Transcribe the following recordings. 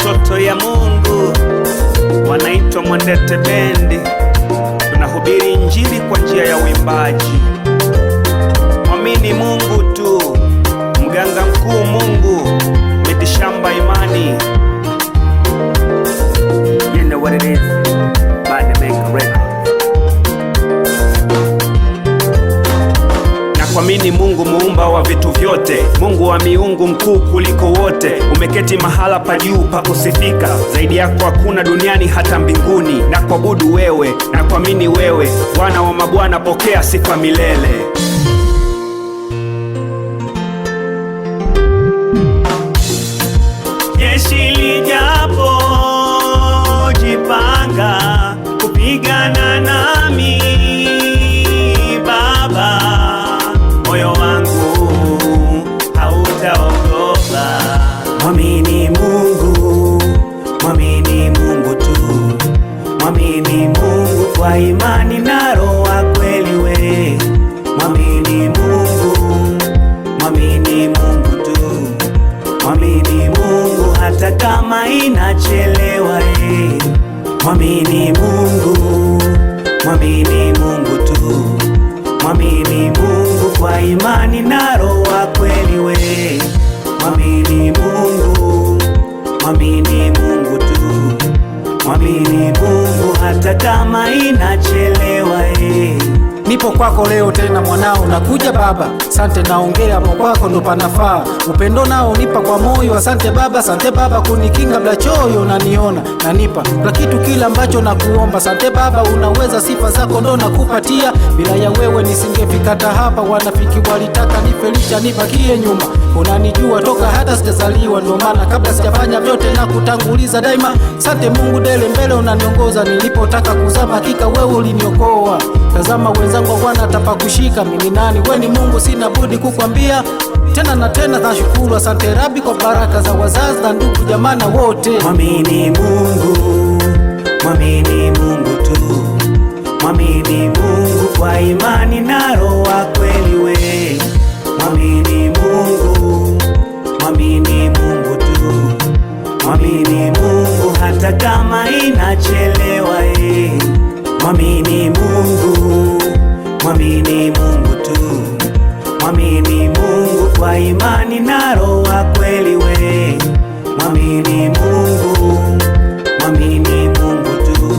watoto ya Mungu wanaitwa Mwandete Bendi. Tunahubiri Injili kwa njia ya uimbaji. Mwamini Mungu tu, mganga mkuu Mungu, mitishamba imani. You know what it is, Bad Make Record. Kuamini Mungu muumba wa vitu vyote, Mungu wa miungu mkuu kuliko wote. Umeketi mahala pa juu pa kusifika, zaidi yako hakuna duniani hata mbinguni. Na kuabudu wewe, na kuamini wewe, Bwana wa mabwana, pokea sifa milele. Jeshi lijapo jipanga kupigana nami, Baba, moyo wangu hautaogopa. Mwamini Mungu, mwamini Mungu tu, mwamini Mungu kwa imani na roho wa kweli we. Mwamini Mungu, mwamini Mungu tu, mwamini Mungu hata kama inachelewa e. Mwamini Mungu, mwamini Mungu tu, mwamini Mungu kwa imani na roho wa kweli we. Mwamini Mungu, mwamini Mungu tu, mwamini Mungu hata kama inachelewa e. Nipo kwako leo tena mwanao, nakuja Baba, asante naongea kwa kwako ndo panafaa. Upendo nao nipa kwa moyo, asante Baba, asante Baba kunikinga bila choyo. Naniona, nanipa kila kitu kila ambacho nakuomba, asante Baba unaweza, sifa zako ndo nakupatia. Bila ya wewe nisingefika hapa, wanafiki walitaka nifelisha nibakie nyuma. Unanijua toka hata sijazaliwa, ndio maana kabla sijafanya vyote na kutanguliza daima. Asante Mungu dele mbele unaniongoza, nilipotaka kuzama hakika wewe uliniokoa. Tazama wenzangu wanataka kushika, mimi nani? Wewe ni Mungu, sina budi kukwambia tena na tena. Nashukuru, asante Rabi kwa baraka za wazazi na ndugu jamaa na wote. Mwamini Mungu, mwamini Mungu tu, mwamini Mungu kwa imani na roho wa kweli we. Mwamini Mungu, mwamini Mungu tu, mwamini Mungu hata kama inachelewa e. Mwamini Mungu, mwamini Mungu tu, mwamini Mungu kwa imani na roho wa kweli we. Mwamini Mungu, mwamini Mungu tu,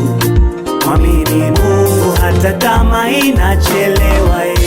mwamini Mungu hata kama inachelewa e.